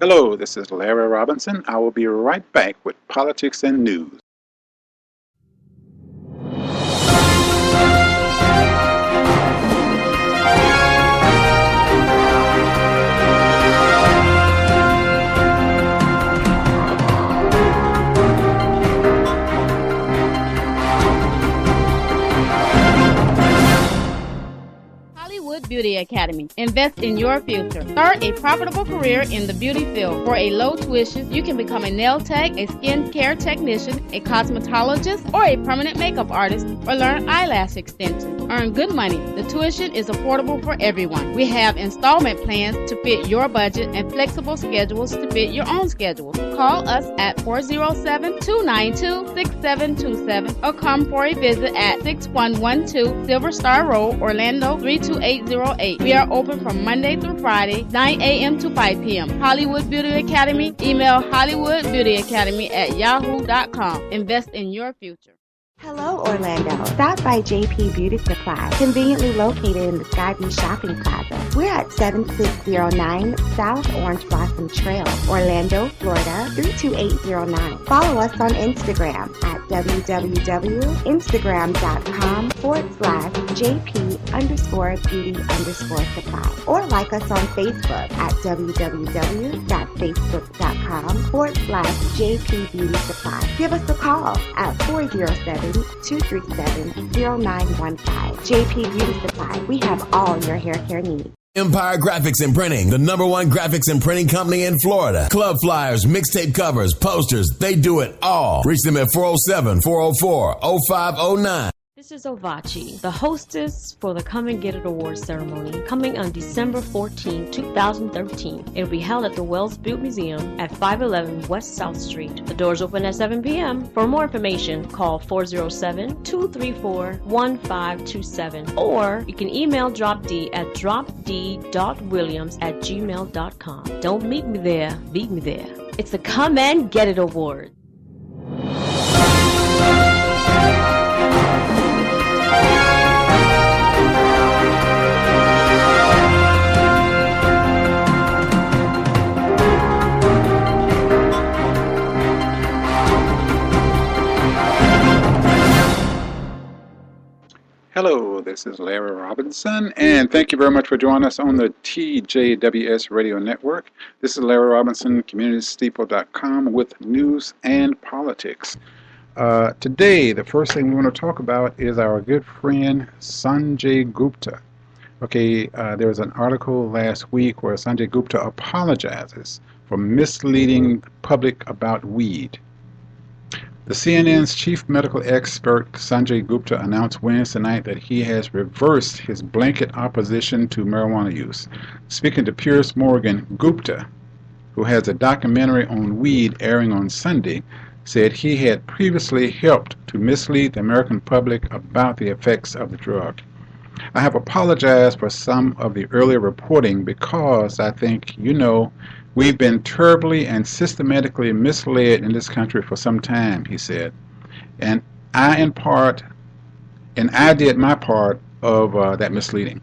Hello, this is Larry Robinson. I will be right back with politics and news. Beauty Academy. Invest in your future. Start a profitable career in the beauty field. For a low tuition, you can become a nail tech, a skin care technician, a cosmetologist, or a permanent makeup artist, or learn eyelash extension. Earn good money. The tuition is affordable for everyone. We have installment plans to fit your budget and flexible schedules to fit your own schedule. Call us at 407-292-6727 or come for a visit at 6112 Silver Star Road, Orlando 32808. We are open from Monday through Friday, 9 a.m. to 5 p.m. Hollywood Beauty Academy. Email hollywoodbeautyacademy@yahoo.com. Invest in your future. Hello, Orlando. Stop by JP Beauty Supply, conveniently located in the Skyview Shopping Plaza. We're at 7609 South Orange Blossom Trail, Orlando, Florida, 32809. Follow us on Instagram at www.instagram.com/JP_beauty_supply, or like us on Facebook at www.facebook.com/JP Beauty Supply. Give us a call at 407-237-0915. JP Beauty Supply. We have all your hair care needs. Empire Graphics and Printing, the #1 graphics and printing company in Florida. Club flyers, mixtape covers, posters, they do it all. Reach them at 407-404-0509. This is Ovachi, the hostess for the Come and Get It Awards ceremony, coming on December 14, 2013. It will be held at the Wells Butte Museum at 511 West South Street. The doors open at 7 p.m. For more information, call 407-234-1527, or you can email Drop D at dropd.williams@gmail.com. Don't meet me there, beat me there. It's the Come and Get It Award. Hello, this is Larry Robinson, and thank you very much for joining us on the TJWS Radio Network. This is Larry Robinson, CommunitySteeple.com with news and politics. Today, the first thing we want to talk about is our good friend Sanjay Gupta. Okay, there was an article last week where Sanjay Gupta apologizes for misleading the public about weed. The CNN's chief medical expert Sanjay Gupta announced Wednesday night that he has reversed his blanket opposition to marijuana use. Speaking to Piers Morgan, Gupta, who has a documentary on weed airing on Sunday, said he had previously helped to mislead the American public about the effects of the drug. I have apologized for some of the earlier reporting because I think, we've been terribly and systematically misled in this country for some time, he said. And I did my part of that misleading.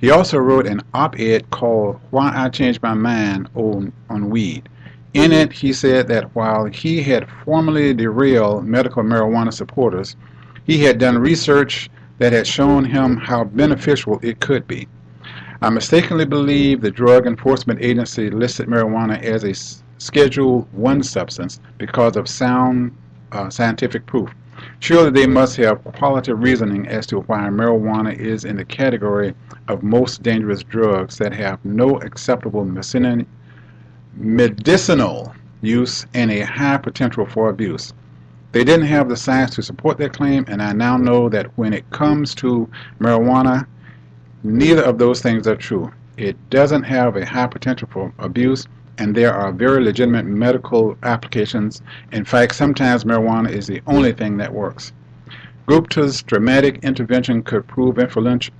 He also wrote an op-ed called Why I Changed My Mind on Weed. In it, he said that while he had formally derailed medical marijuana supporters, he had done research that had shown him how beneficial it could be. I mistakenly believe the Drug Enforcement Agency listed marijuana as a Schedule I substance because of sound scientific proof. Surely they must have quality reasoning as to why marijuana is in the category of most dangerous drugs that have no acceptable medicinal use and a high potential for abuse. They didn't have the science to support their claim, and I now know that when it comes to marijuana, neither of those things are true. It doesn't have a high potential for abuse, and there are very legitimate medical applications. In fact, sometimes marijuana is the only thing that works. Gupta's dramatic intervention could prove influential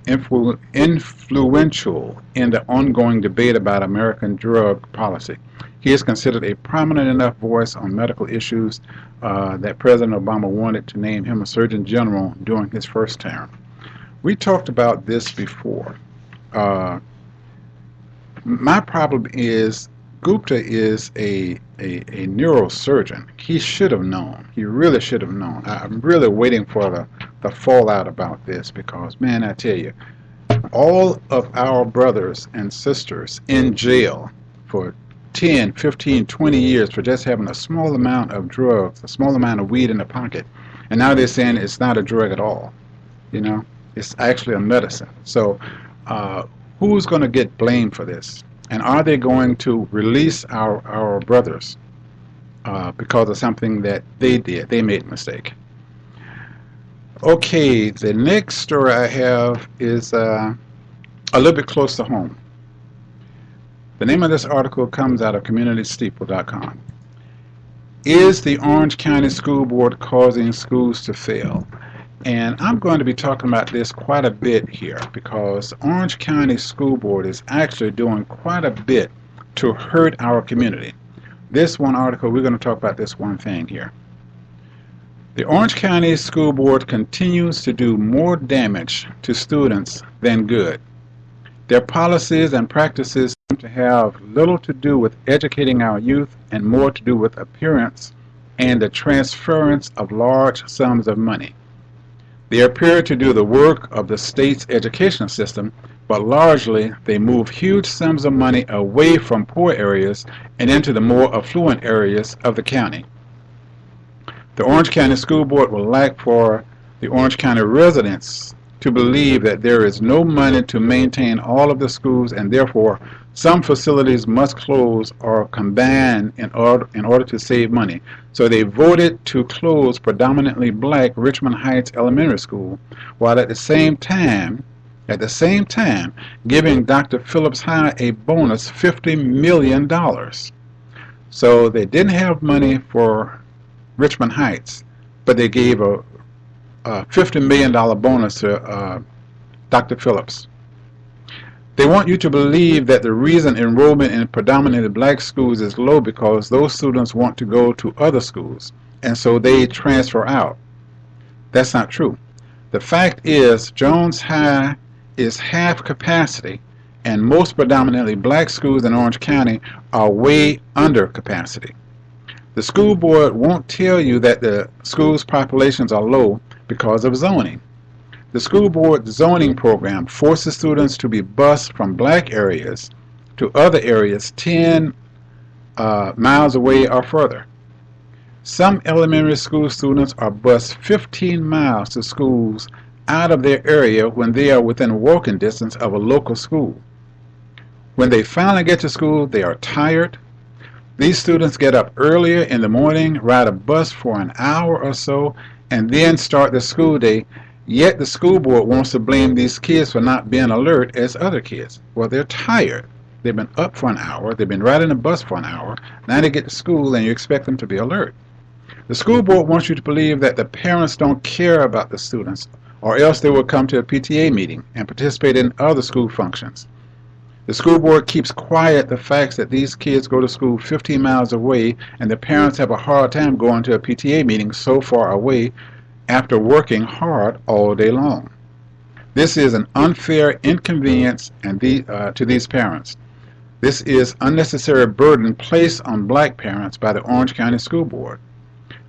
in the ongoing debate about American drug policy. He is considered a prominent enough voice on medical issues that President Obama wanted to name him a Surgeon General during his first term. We talked about this before. My problem is Gupta is a neurosurgeon. He should have known. He really should have known. I'm really waiting for the fallout about this because, man, I tell you, all of our brothers and sisters in jail for 10, 15, 20 years for just having a small amount of drugs, a small amount of weed in their pocket. And now they're saying it's not a drug at all. You know, it's actually a medicine. So who's going to get blamed for this? And are they going to release our brothers because of something that they did? They made a mistake. Okay, the next story I have is a little bit close to home. The name of this article comes out of communitysteeple.com. Is the Orange County School Board causing schools to fail? And I'm going to be talking about this quite a bit here because the Orange County School Board is actually doing quite a bit to hurt our community. This one article, we're going to talk about this one thing here. The Orange County School Board continues to do more damage to students than good. Their policies and practices seem to have little to do with educating our youth and more to do with appearance and the transference of large sums of money. They appear to do the work of the state's education system, but largely they move huge sums of money away from poor areas and into the more affluent areas of the county. The Orange County School Board will lack for the Orange County residents to believe that there is no money to maintain all of the schools and therefore some facilities must close or combine in order to save money. So they voted to close predominantly black Richmond Heights Elementary School while at the same time giving Dr. Phillips High a bonus $50 million. So they didn't have money for Richmond Heights, but they gave a $50 million bonus to Dr. Phillips. They want you to believe that the reason enrollment in predominantly black schools is low because those students want to go to other schools, and so they transfer out. That's not true. The fact is, Jones High is half capacity, and most predominantly black schools in Orange County are way under capacity. The school board won't tell you that the school's populations are low because of zoning. The school board zoning program forces students to be bused from black areas to other areas 10 miles away or further. Some elementary school students are bused 15 miles to schools out of their area when they are within walking distance of a local school. When they finally get to school, they are tired. These students get up earlier in the morning, ride a bus for an hour or so, and then start the school day. Yet the school board wants to blame these kids for not being alert as other kids. Well, they're tired. They've been up for an hour. They've been riding a bus for an hour. Now they get to school and you expect them to be alert. The school board wants you to believe that the parents don't care about the students, or else they will come to a PTA meeting and participate in other school functions. The school board keeps quiet the facts that these kids go to school 15 miles away and the parents have a hard time going to a PTA meeting so far away after working hard all day long. This is an unfair inconvenience to these parents. This is unnecessary burden placed on black parents by the Orange County School Board.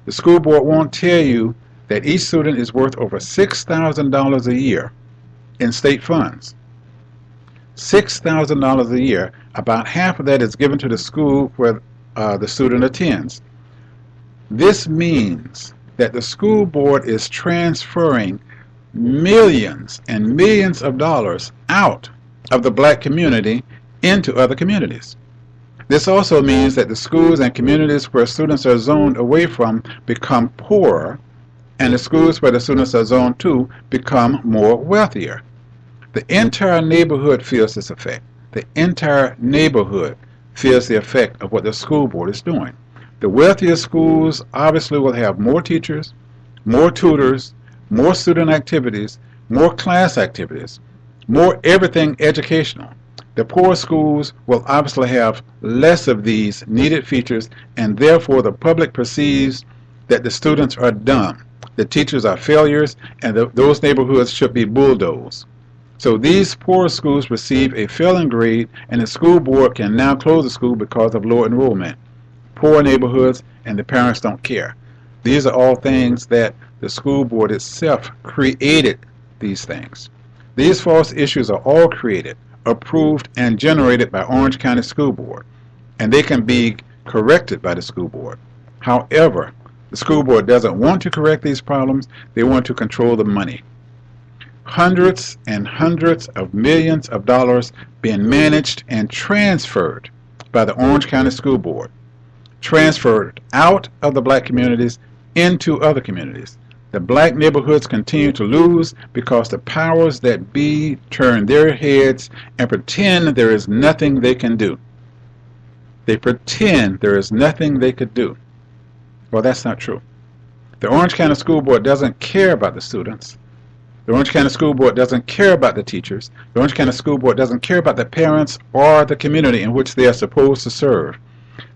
The school board won't tell you that each student is worth over $6,000 a year in state funds. $6,000 a year. About half of that is given to the school where the student attends. This means that the school board is transferring millions and millions of dollars out of the black community into other communities. This also means that the schools and communities where students are zoned away from become poorer, and the schools where the students are zoned to become more wealthier. The entire neighborhood feels this effect. The entire neighborhood feels the effect of what the school board is doing. The wealthier schools obviously will have more teachers, more tutors, more student activities, more class activities, more everything educational. The poor schools will obviously have less of these needed features, and therefore the public perceives that the students are dumb, the teachers are failures, and those neighborhoods should be bulldozed. So these poor schools receive a failing grade, and the school board can now close the school because of low enrollment, poor neighborhoods, and the parents don't care. These are all things that the school board itself created these things. These false issues are all created, approved, and generated by Orange County School Board, and they can be corrected by the school board. However, the school board doesn't want to correct these problems. They want to control the money. Hundreds and hundreds of millions of dollars being managed and transferred by the Orange County School Board, transferred out of the black communities into other communities. The black neighborhoods continue to lose because the powers that be turn their heads and pretend there is nothing they can do. They pretend there is nothing they could do. Well, that's not true. The Orange County School Board doesn't care about the students. The Orange County School Board doesn't care about the teachers. The Orange County School Board doesn't care about the parents or the community in which they are supposed to serve.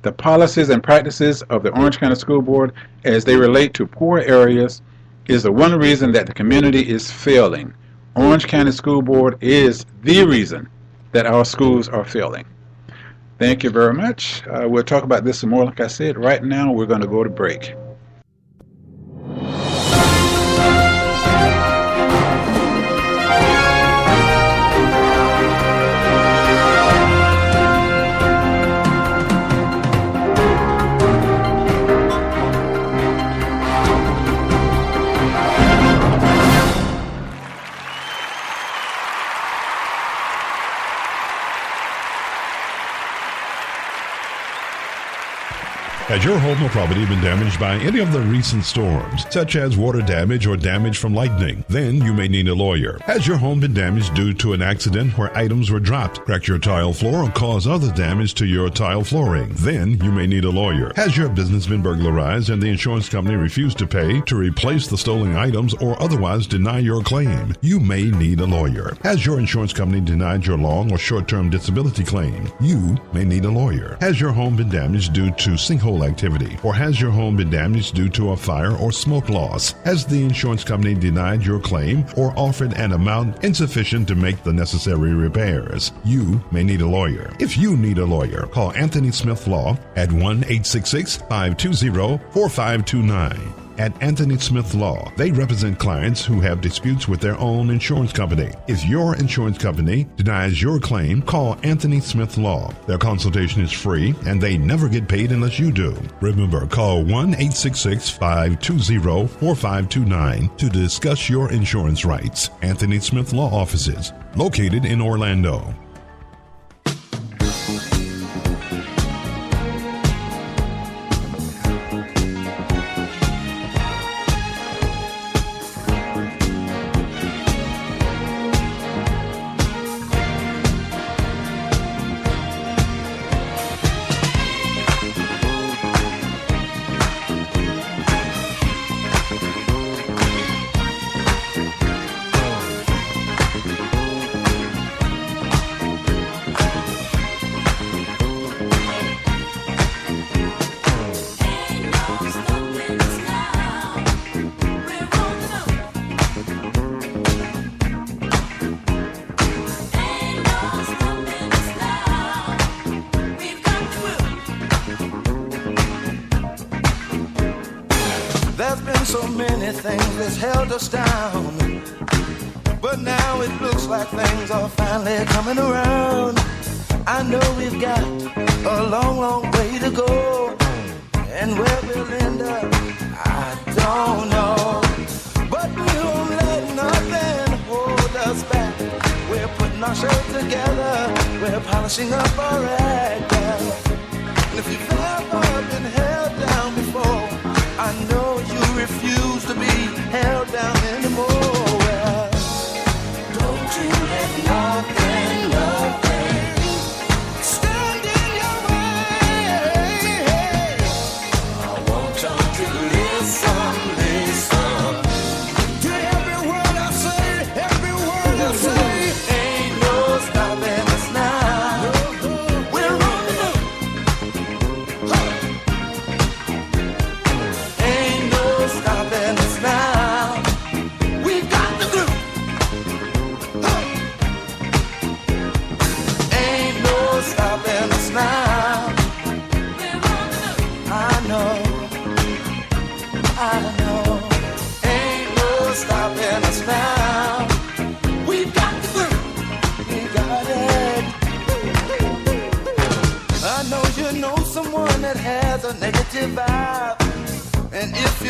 The policies and practices of the Orange County School Board as they relate to poor areas is the one reason that the community is failing. Orange County School Board is the reason that our schools are failing. Thank you very much. We'll talk about this some more. Like I said, right now we're going to go to break. Has your home or property been damaged by any of the recent storms, such as water damage or damage from lightning? Then you may need a lawyer. Has your home been damaged due to an accident where items were dropped, cracked your tile floor, or caused other damage to your tile flooring? Then you may need a lawyer. Has your business been burglarized and the insurance company refused to pay, to replace the stolen items, or otherwise deny your claim? You may need a lawyer. Has your insurance company denied your long or short-term disability claim? You may need a lawyer. Has your home been damaged due to sinkhole activity, or has your home been damaged due to a fire or smoke loss? Has the insurance company denied your claim or offered an amount insufficient to make the necessary repairs? You may need a lawyer. If you need a lawyer, call Anthony Smith Law at 1-866-520-4529. At Anthony Smith Law, they represent clients who have disputes with their own insurance company. If your insurance company denies your claim, call Anthony Smith Law. Their consultation is free, and they never get paid unless you do. Remember, call 1-866-520-4529 to discuss your insurance rights. Anthony Smith Law offices, located in Orlando. So many things that's held us down, but now it looks like things are finally coming around. I know we've got a long, long way to go, and where we'll end up, I don't know. But we won't let nothing hold us back. We're putting our show together, we're polishing up our act. And if you've ever been held down before, I know you refuse to be held down anymore. Well, don't you let nothing stand in your way. I want y'all to listen to every word I say, every word I say. Ain't no stopping us now. We're on the move.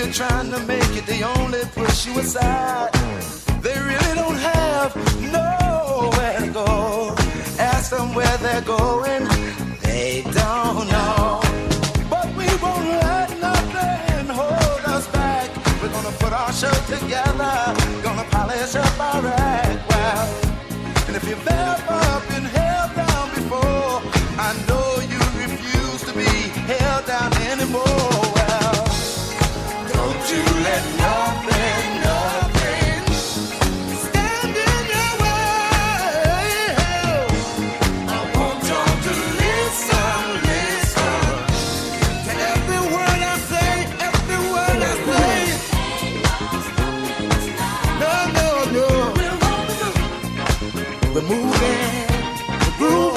you're trying to make it, they only push you aside. They really don't have nowhere to go. Ask them where they're going, they don't know. But we won't let nothing hold us back. We're gonna put our show together, gonna polish up our act. Well, and if you've ever been held down before, I know you refuse to be held down anymore. Well, don't you let nothing stand in your way. I want y'all to listen to every word I say, every word I say. No, we're moving, we're grooving.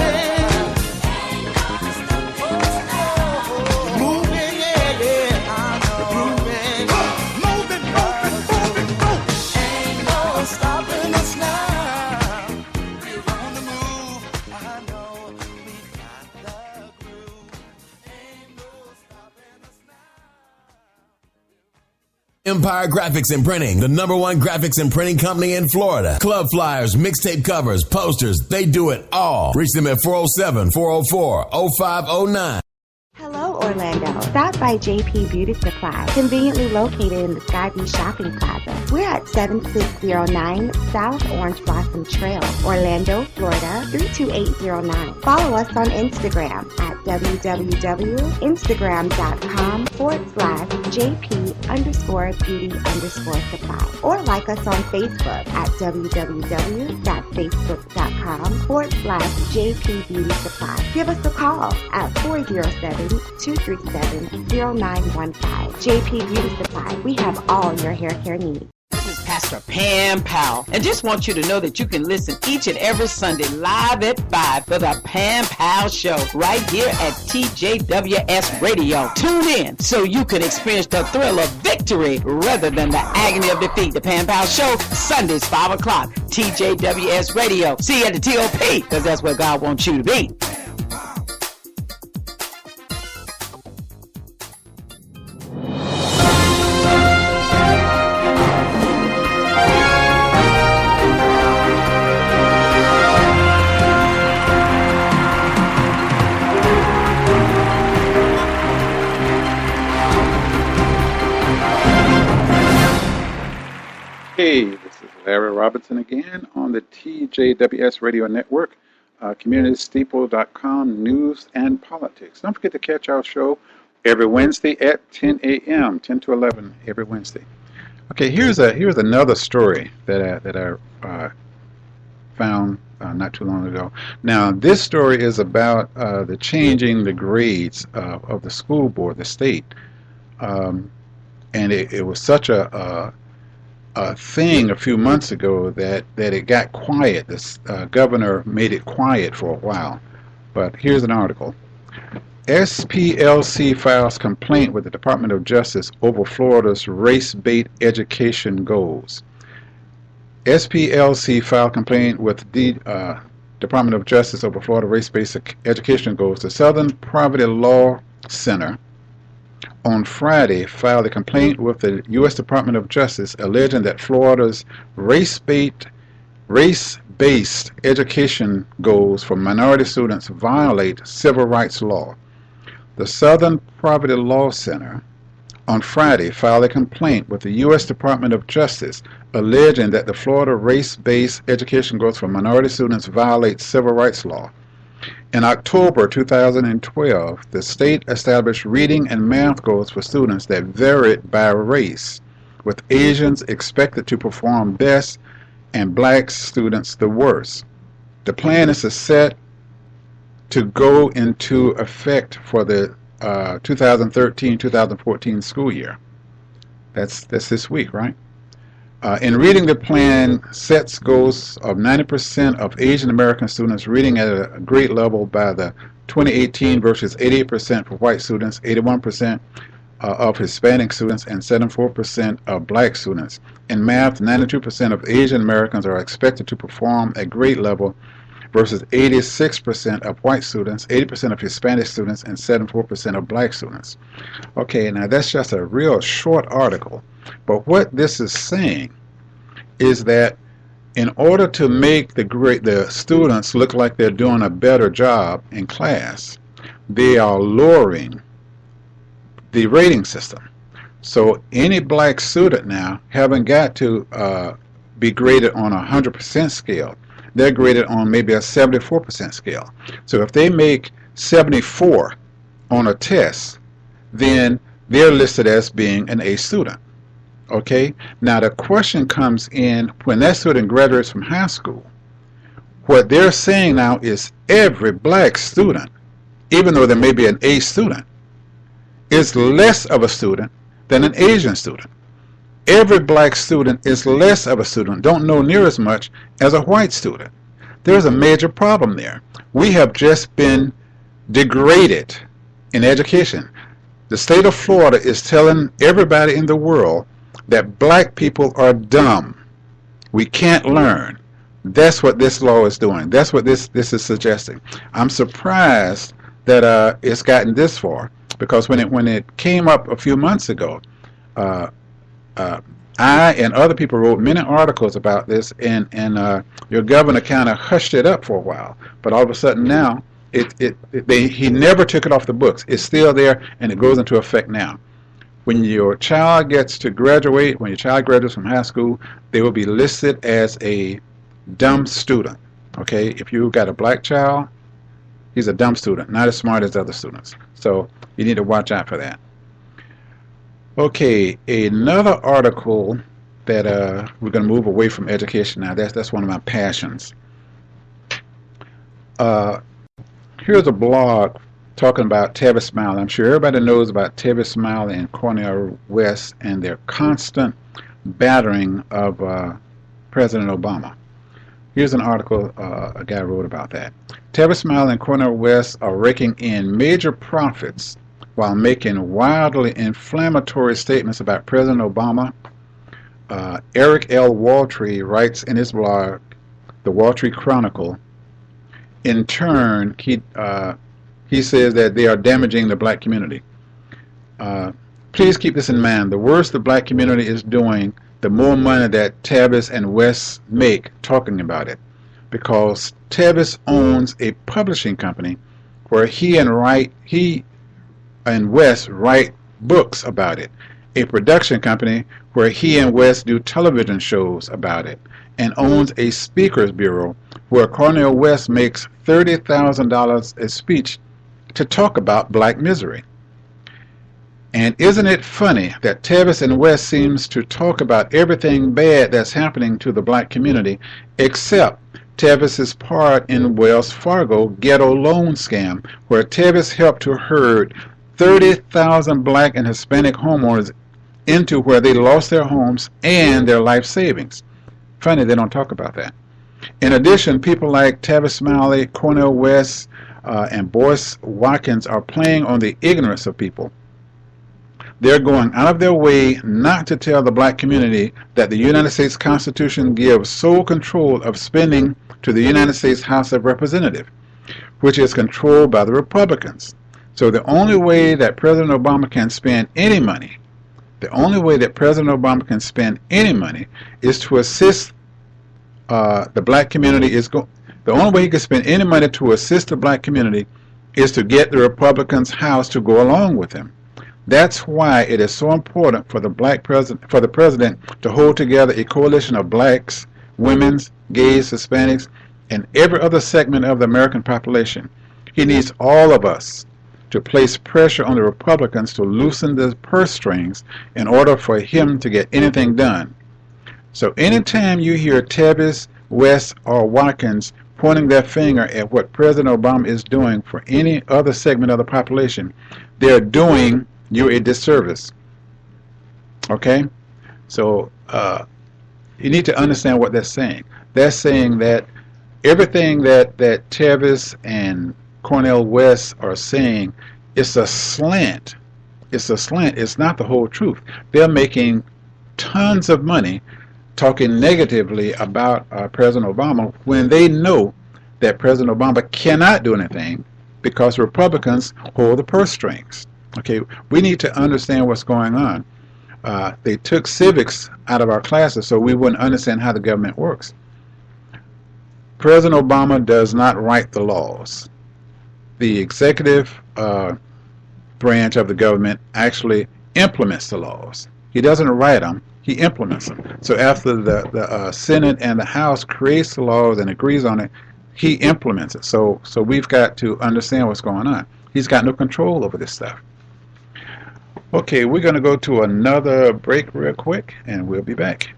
Empire Graphics and Printing, the #1 graphics and printing company in Florida. Club flyers, mixtape covers, posters, they do it all. Reach them at 407-404-0509. Hello, Orlando. Stop by JP Beauty Supply, conveniently located in the Skyview Shopping Plaza. We're at 7609 South Orange Blossom Trail, Orlando, Florida, 32809. Follow us on Instagram at www.instagram.com/JP_beauty_supply, or like us on Facebook at www.facebook.com/JP Beauty Supply. Give us a call at 407-237-0915. JP Beauty Supply. We have all your hair care needs. This is Pastor Pam Powell, and just want you to know that you can listen each and every Sunday live at 5 for the Pam Powell Show right here at TJWS Radio. Tune in so you can experience the thrill of victory rather than the agony of defeat. The Pam Powell Show, Sundays 5 o'clock, TJWS Radio. See you at the TOP, because that's where God wants you to be. Hey, this is Larry Robinson again on the TJWS Radio Network, CommunitySteeple.com, news and politics. Don't forget to catch our show every Wednesday at 10 a.m., 10 to 11 every Wednesday. Okay, here's another story that I found not too long ago. Now, this story is about the changing the grades of the school board, the state, and it was such a thing a few months ago that it got quiet. This governor made it quiet for a while. But here's an article. SPLC files complaint with the Department of Justice over Florida's race-based education goals. SPLC filed complaint with the Department of Justice over Florida race-based education goals. The Southern Poverty Law Center on Friday filed a complaint with the U.S. Department of Justice alleging that Florida's race-based education goals for minority students violate civil rights law. The Southern Poverty Law Center on Friday filed a complaint with the U.S. Department of Justice alleging that the Florida race-based education goals for minority students violate civil rights law. In October 2012, the state established reading and math goals for students that varied by race, with Asians expected to perform best and black students the worst. The plan is set to go into effect for the 2013-2014 school year. That's this week, right? In reading, the plan sets goals of 90% of Asian American students reading at a grade level by the 2018 versus 88% for white students, 81% of Hispanic students, and 74% of black students. In math, 92% of Asian Americans are expected to perform at grade level versus 86% of white students, 80% of Hispanic students, and 74% of black students. Okay, now that's just a real short article, but what this is saying is that in order to make the students look like they're doing a better job in class, they are lowering the rating system. So any black student now haven't got to be graded on a 100% scale. They're graded on maybe a 74% scale. So if they make 74 on a test, then they're listed as being an A student. Okay? Now the question comes in when that student graduates from high school. What they're saying now is every black student, even though there may be an A student, is less of a student than an Asian student. Every black student is less of a student, don't know near as much as a white student. There's a major problem there. We have just been degraded in education. The state of Florida is telling everybody in the world that black people are dumb. We can't learn. That's what this law is doing. That's what this is suggesting. I'm surprised that it's gotten this far, because when it came up a few months ago, I and other people wrote many articles about this, and your governor kind of hushed it up for a while. But all of a sudden now, he never took it off the books. It's still there, and it goes into effect now. When your child gets to graduate, when your child graduates from high school, they will be listed as a dumb student. Okay, if you've got a black child, he's a dumb student, not as smart as other students. So you need to watch out for that. Okay, another article that we're going to move away from education now. That's one of my passions. Here's a blog talking about Tavis Smiley. I'm sure everybody knows about Tavis Smiley and Cornel West and their constant battering of President Obama. Here's an article a guy wrote about that. Tavis Smiley and Cornel West are raking in major profits while making wildly inflammatory statements about President Obama. Eric L. Waltree writes in his blog, The Waltree Chronicle. In turn, he says that they are damaging the black community. Please keep this in mind. The worse the black community is doing, the more money that Tavis and West make talking about it. Because Tavis owns a publishing company where he and West write books about it. A production company where he and West do television shows about it. And owns a speakers bureau where Cornel West makes $30,000 a speech to talk about black misery. And isn't it funny that Tavis and West seems to talk about everything bad that's happening to the black community except Tavis's part in Wells Fargo ghetto loan scam, where Tavis helped to herd 30,000 black and Hispanic homeowners into where they lost their homes and their life savings. Funny they don't talk about that. In addition, people like Tavis Smiley, Cornel West, and Boyce Watkins are playing on the ignorance of people. They're going out of their way not to tell the black community that the United States Constitution gives sole control of spending to the United States House of Representatives, which is controlled by the Republicans. So the only way that President Obama can spend any money, is to assist the black community. The only way he can spend any money to assist the black community is to get the Republicans' House to go along with him. That's why it is so important for the president to hold together a coalition of blacks, women's, gays, Hispanics, and every other segment of the American population. He needs all of us to place pressure on the Republicans to loosen the purse strings in order for him to get anything done. So anytime you hear Tavis, West, or Watkins pointing their finger at what President Obama is doing for any other segment of the population, they're doing you a disservice. Okay? So you need to understand what they're saying. They're saying that everything that Tavis and Cornel West are saying is a slant. It's a slant. It's not the whole truth. They're making tons of money talking negatively about President Obama when they know that President Obama cannot do anything because Republicans hold the purse strings. Okay, we need to understand what's going on. They took civics out of our classes so we wouldn't understand how the government works. President Obama does not write the laws. The executive branch of the government actually implements the laws. He doesn't write them, he implements them. So after the Senate and the House creates the laws and agrees on it, he implements it. So we've got to understand what's going on. He's got no control over this stuff. Okay, we're going to go to another break real quick, and we'll be back.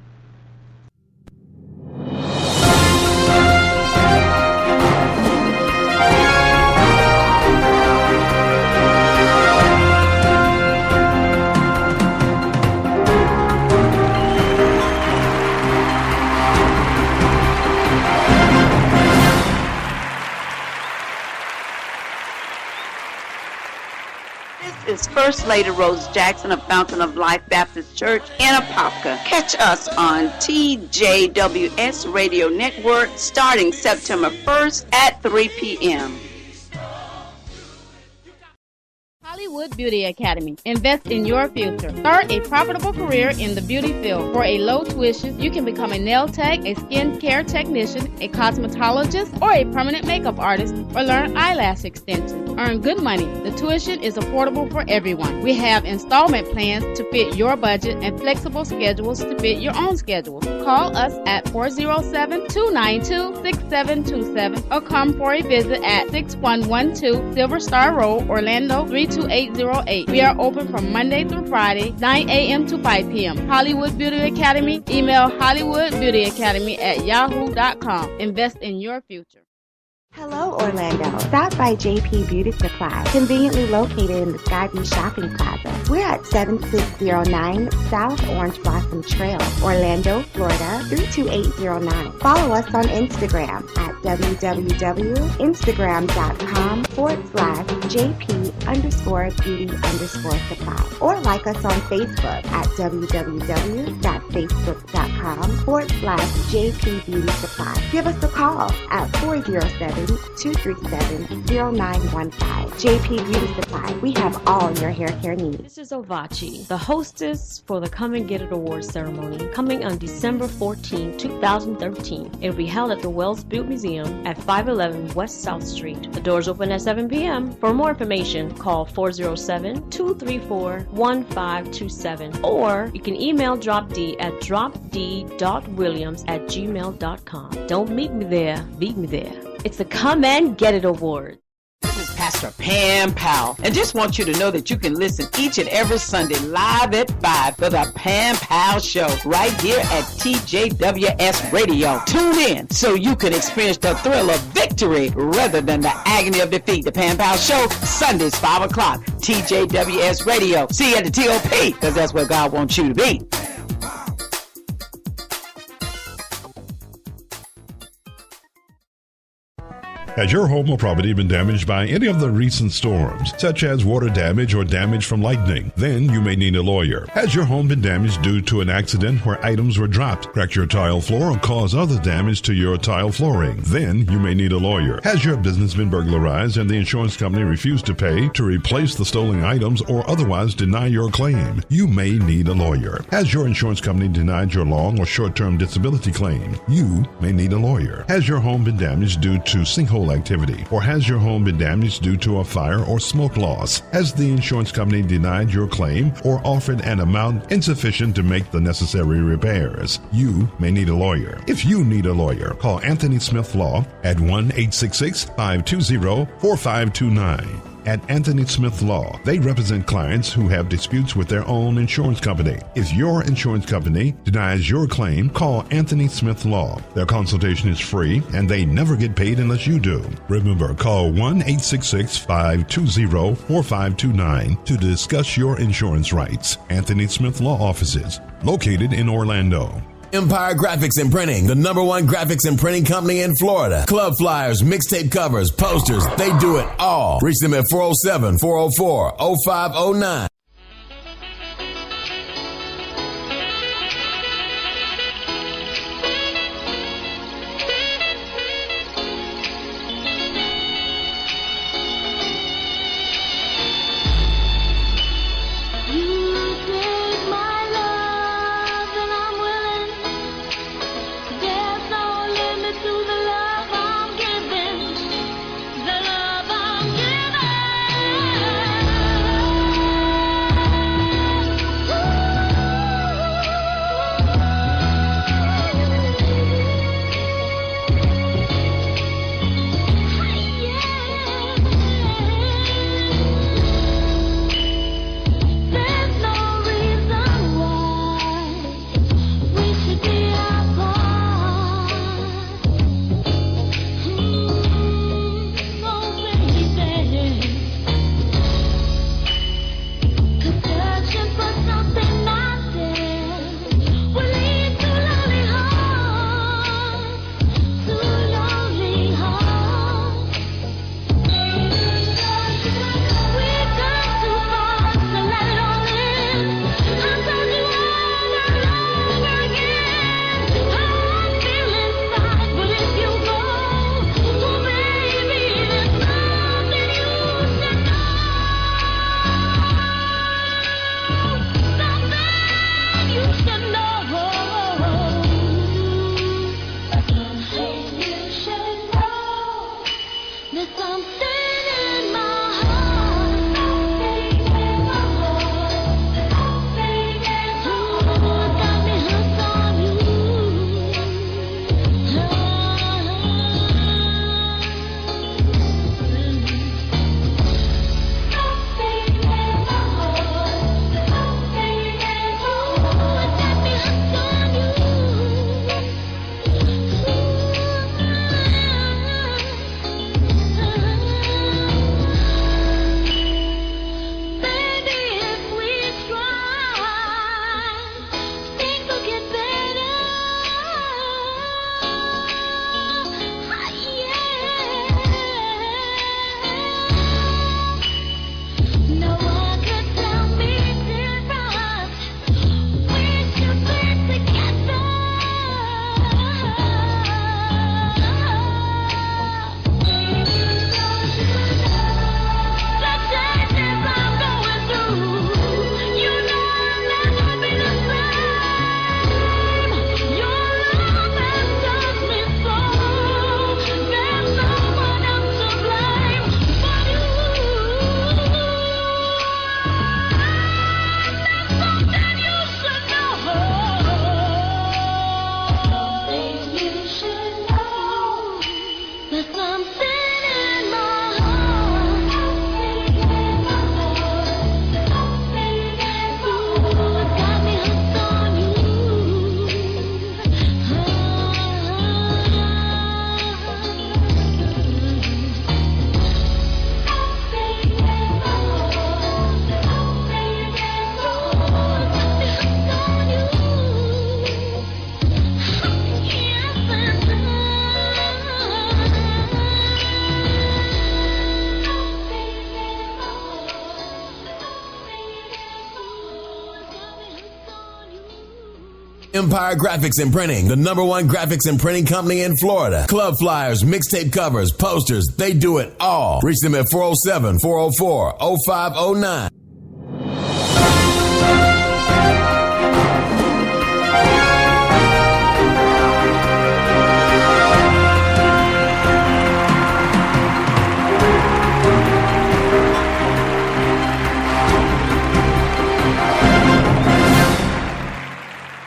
This is First Lady Rose Jackson of Fountain of Life Baptist Church in Apopka. Catch us on TJWS Radio Network starting September 1st at 3 p.m. Hollywood Beauty Academy. Invest in your future. Start a profitable career in the beauty field. For a low tuition, you can become a nail tech, a skin care technician, a cosmetologist, or a permanent makeup artist, or learn eyelash extensions. Earn good money. The tuition is affordable for everyone. We have installment plans to fit your budget and flexible schedules to fit your own schedule. Call us at 407-292-6727 or come for a visit at 6112 Silver Star Road, Orlando 32808. We are open from Monday through Friday, 9 a.m. to 5 p.m. Hollywood Beauty Academy. Email hollywoodbeautyacademy@yahoo.com. Invest in your future. Hello, Orlando. Stop by JP Beauty Supply, conveniently located in the Skyview Shopping Plaza. We're at 7609 South Orange Blossom Trail, Orlando, Florida, 32809. Follow us on Instagram at www.instagram.com/JP_beauty_supply, or like us on Facebook at www.facebook.com/JP Beauty Supply. Give us a call at 407-237-0915. JP Beauty Supply. We have all your hair care needs. This is Ovachi, the hostess for the Come and Get It Awards ceremony, coming on December 14, 2013. It will be held at the Wells Butte Museum at 511 West South Street. The doors open at 7 p.m. For more information, call 407-234-1527, or you can email Drop D at dropd.williams@gmail.com. Don't meet me there, beat me there. It's the Come and Get It Award. This is Pastor Pam Powell, and just want you to know that you can listen each and every Sunday live at 5 for the Pam Powell Show right here at TJWS Radio. Tune in so you can experience the thrill of victory rather than the agony of defeat. The Pam Powell Show, Sundays 5 o'clock, TJWS Radio. See you at the TOP, because that's where God wants you to be. Has your home or property been damaged by any of the recent storms, such as water damage or damage from lightning? Then you may need a lawyer. Has your home been damaged due to an accident where items were dropped, cracked your tile floor, or caused other damage to your tile flooring? Then you may need a lawyer. Has your business been burglarized and the insurance company refused to pay, to replace the stolen items, or otherwise deny your claim? You may need a lawyer. Has your insurance company denied your long or short-term disability claim? You may need a lawyer. Has your home been damaged due to sinkhole activity, or has your home been damaged due to a fire or smoke loss? Has the insurance company denied your claim or offered an amount insufficient to make the necessary repairs? You may need a lawyer. If you need a lawyer, call Anthony Smith Law at 1-866-520-4529. At Anthony Smith Law, they represent clients who have disputes with their own insurance company. If your insurance company denies your claim, call Anthony Smith Law. Their consultation is free, and they never get paid unless you do. Remember, call 1-866-520-4529 to discuss your insurance rights. Anthony Smith Law offices, located in Orlando. Empire Graphics and Printing, the #1 graphics and printing company in Florida. Club flyers, mixtape covers, posters, they do it all. Reach them at 407-404-0509. Empire Graphics and Printing, the #1 graphics and printing company in Florida. Club flyers, mixtape covers, posters, they do it all. Reach them at 407-404-0509.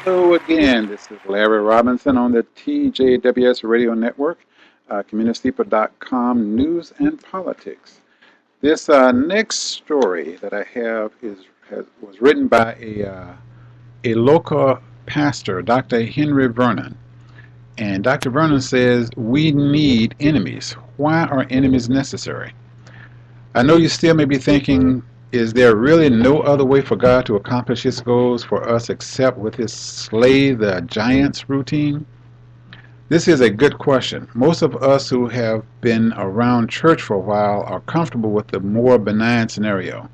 Hello again, this is Larry Robinson on the TJWS Radio Network, CommunitySteeple.com News and Politics. This next story that I have was written by a local pastor, Dr. Henry Vernon. And Dr. Vernon says, we need enemies. Why are enemies necessary? I know you still may be thinking, is there really no other way for God to accomplish His goals for us except with His slay the giants routine? This is a good question. Most of us who have been around church for a while are comfortable with the more benign scenario.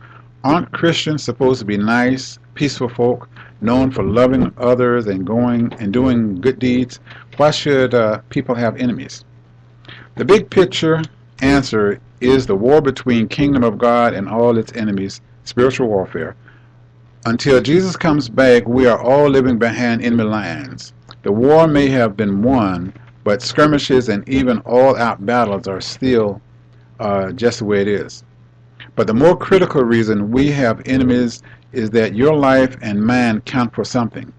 Aren't Christians supposed to be nice, peaceful folk, known for loving others and doing good deeds? Why should people have enemies? The big picture answer is the war between kingdom of God and all its enemies, spiritual warfare. Until Jesus comes back, we are all living behind enemy lines. The war may have been won, but skirmishes and even all-out battles are still just the way it is. But the more critical reason we have enemies is that your life and mine count for something.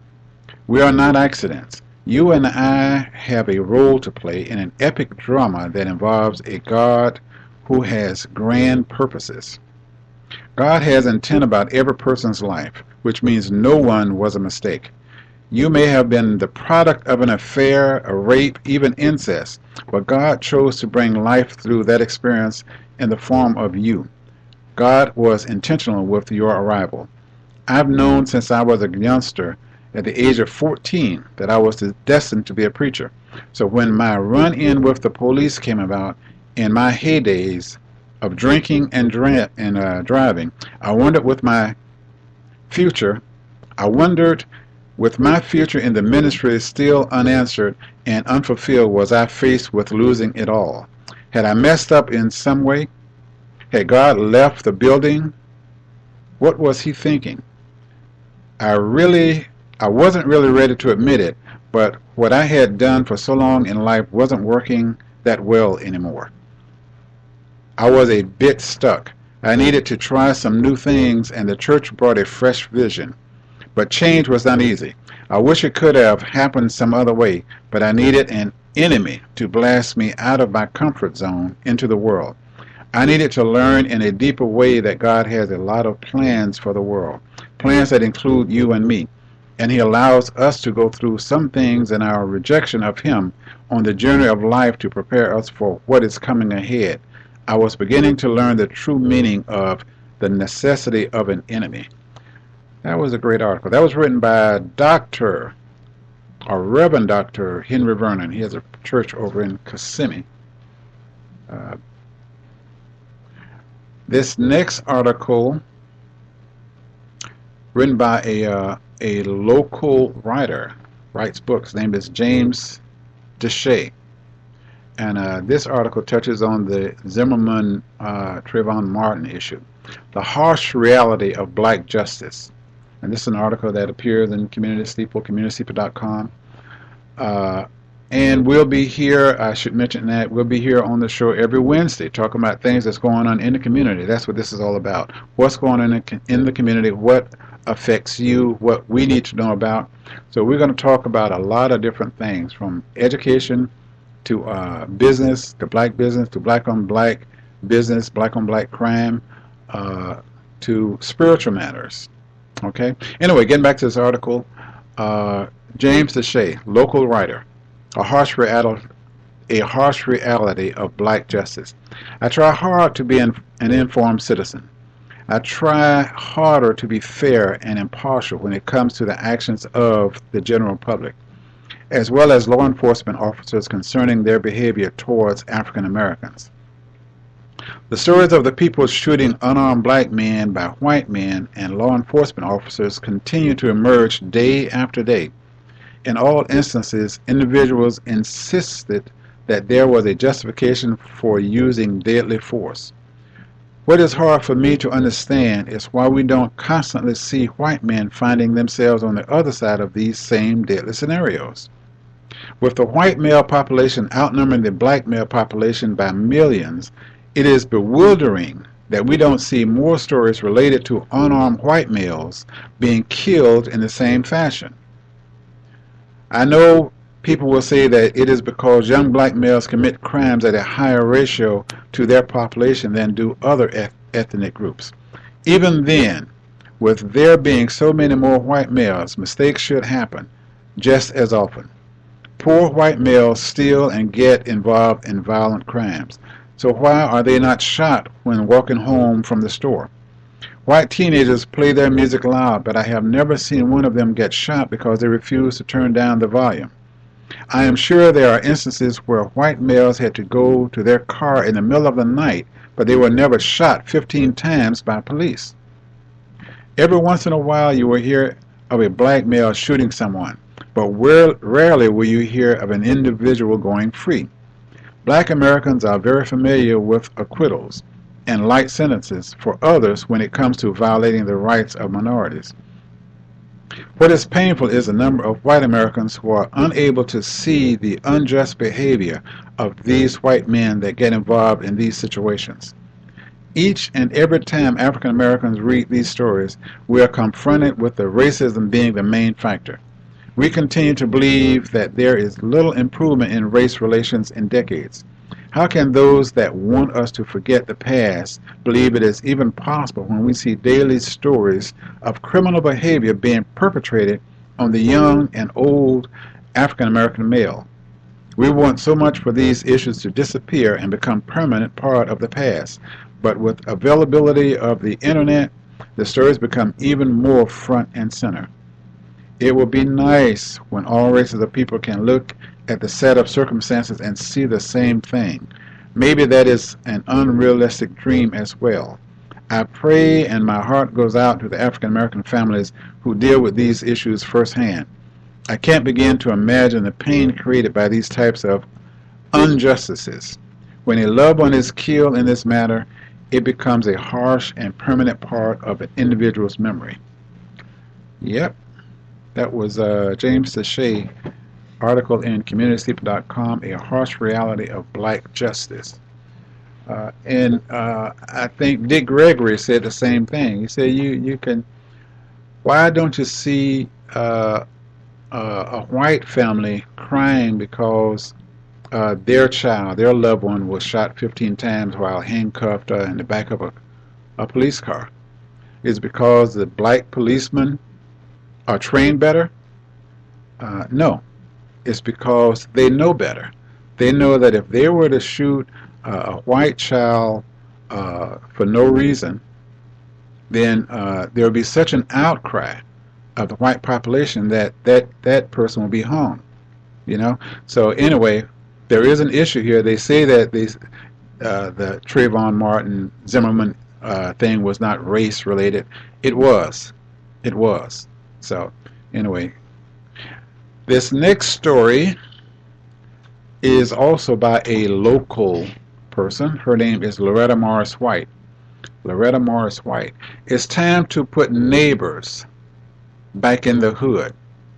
We are not accidents. You and I have a role to play in an epic drama that involves a God who has grand purposes. God has intent about every person's life, which means no one was a mistake. You may have been the product of an affair, a rape, even incest, but God chose to bring life through that experience in the form of you. God was intentional with your arrival. I've known since I was a youngster at the age of 14 that I was destined to be a preacher. So when my run-in with the police came about, in my heydays of drinking and driving, I wondered with my future in the ministry still unanswered and unfulfilled, was I faced with losing it all? Had I messed up in some way? Had God left the building? What was He thinking? I wasn't really ready to admit it, but what I had done for so long in life wasn't working that well anymore. I was a bit stuck. I needed to try some new things, and the church brought a fresh vision. But change was not easy. I wish it could have happened some other way, but I needed an enemy to blast me out of my comfort zone into the world. I needed to learn in a deeper way that God has a lot of plans for the world, plans that include you and me, and He allows us to go through some things in our rejection of Him on the journey of life to prepare us for what is coming ahead. I was beginning to learn the true meaning of the necessity of an enemy. That was a great article. That was written by Reverend Dr. Henry Vernon. He has a church over in Kissimmee. This next article, written by a local writer, writes books. His name is James Deshay. And this article touches on the Zimmerman Trayvon Martin issue, the harsh reality of black justice. And this is an article that appears in Community Steeple, CommunitySteeple.com. And we'll be here, I should mention that, we'll be here on the show every Wednesday talking about things that's going on in the community. That's what this is all about. What's going on in the community, what affects you, what we need to know about. So we're going to talk about a lot of different things, from education to business, to black-on-black business, black-on-black crime, to spiritual matters. Okay? Anyway, getting back to this article, James Deshay, local writer, a harsh reality of black justice. I try hard to be an informed citizen. I try harder to be fair and impartial when it comes to the actions of the general public, as well as law enforcement officers concerning their behavior towards African Americans. The stories of the people shooting unarmed black men by white men and law enforcement officers continue to emerge day after day. In all instances, individuals insisted that there was a justification for using deadly force. What is hard for me to understand is why we don't constantly see white men finding themselves on the other side of these same deadly scenarios. With the white male population outnumbering the black male population by millions, it is bewildering that we don't see more stories related to unarmed white males being killed in the same fashion. I know people will say that it is because young black males commit crimes at a higher ratio to their population than do other ethnic groups. Even then, with there being so many more white males, mistakes should happen just as often. Poor white males steal and get involved in violent crimes. So why are they not shot when walking home from the store? White teenagers play their music loud, but I have never seen one of them get shot because they refuse to turn down the volume. I am sure there are instances where white males had to go to their car in the middle of the night, but they were never shot 15 times by police. Every once in a while you will hear of a black male shooting someone, but rarely will you hear of an individual going free. Black Americans are very familiar with acquittals and light sentences for others when it comes to violating the rights of minorities. What is painful is the number of white Americans who are unable to see the unjust behavior of these white men that get involved in these situations. Each and every time African Americans read these stories, we are confronted with the racism being the main factor. We continue to believe that there is little improvement in race relations in decades. How can those that want us to forget the past believe it is even possible when we see daily stories of criminal behavior being perpetrated on the young and old African American male? We want so much for these issues to disappear and become permanent part of the past, but with availability of the internet, the stories become even more front and center. It will be nice when all races of people can look at the set of circumstances and see the same thing. Maybe that is an unrealistic dream as well. I pray and my heart goes out to the African American families who deal with these issues firsthand. I can't begin to imagine the pain created by these types of injustices. When a loved one is killed in this manner, it becomes a harsh and permanent part of an individual's memory. Yep. That was James Sachet article in CommunitySleeper.com, A Harsh Reality of Black Justice. And I think Dick Gregory said the same thing. He said, you can, why don't you see a white family crying because their child, their loved one was shot 15 times while handcuffed in the back of a police car? Is because the black policemen are trained better? No. It's because they know better. They know that if they were to shoot a white child for no reason, then there would be such an outcry of the white population that person will be hung. You know. So anyway, there is an issue here. They say that the Trayvon Martin Zimmerman thing was not race related. It was. It was. So anyway, this next story is also by a local person. Her name is Loretta Morris White. Loretta Morris White. It's time to put neighbors back in the hood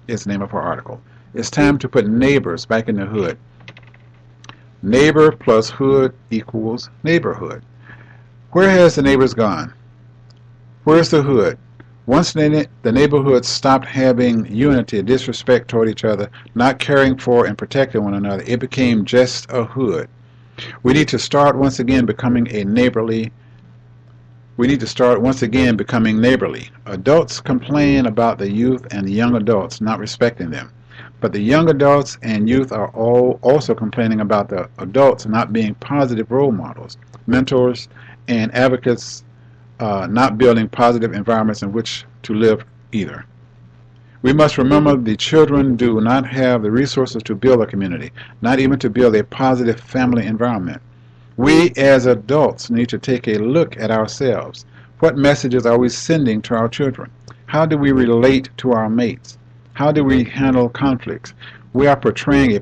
is the name of her article. It's time to put neighbors back in the hood. Neighbor plus hood equals neighborhood. Where has the neighbors gone? Where's the hood? Once the neighborhood stopped having unity, disrespect toward each other, not caring for and protecting one another, it became just a hood. We need to start once again becoming neighborly. Adults complain about the youth and the young adults not respecting them. But the young adults and youth are all also complaining about the adults not being positive role models, mentors, and advocates, not building positive environments in which to live either. We must remember the children do not have the resources to build a community, not even to build a positive family environment. We as adults need to take a look at ourselves. What messages are we sending to our children? How do we relate to our mates? How do we handle conflicts? Are we portraying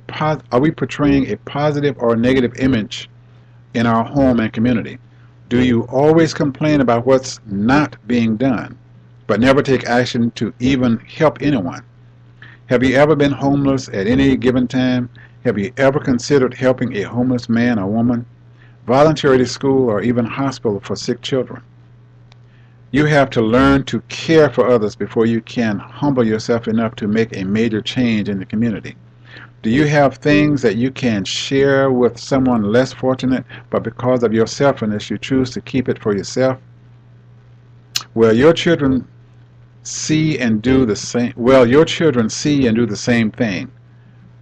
a positive or negative image in our home and community? Do you always complain about what's not being done, but never take action to even help anyone? Have you ever been homeless at any given time? Have you ever considered helping a homeless man or woman? Volunteer at a school or even hospital for sick children? You have to learn to care for others before you can humble yourself enough to make a major change in the community. Do you have things that you can share with someone less fortunate, but because of your selfishness you choose to keep it for yourself? Well, your children see and do the same. Thing.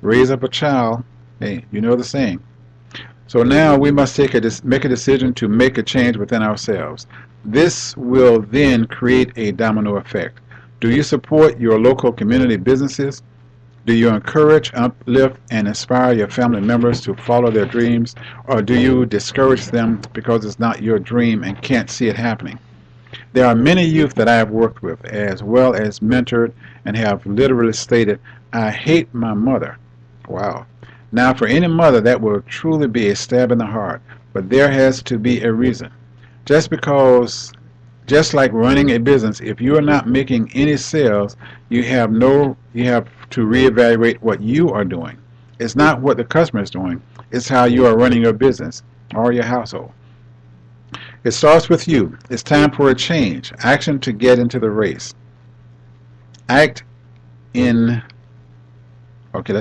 Raise up a child. Hey, you know the saying. So now we must make a decision to make a change within ourselves. This will then create a domino effect. Do you support your local community businesses? Do you encourage, uplift, and inspire your family members to follow their dreams? Or do you discourage them because it's not your dream and can't see it happening? There are many youth that I have worked with, as well as mentored, and have literally stated, "I hate my mother." Wow. Now, for any mother, that will truly be a stab in the heart, but there has to be a reason. Just like running a business, if you are not making any sales, you have to reevaluate what you are doing. It's not what the customer is doing, it's how you are running your business or your household. It starts with you. It's time for a change. Action to get into the race. Let's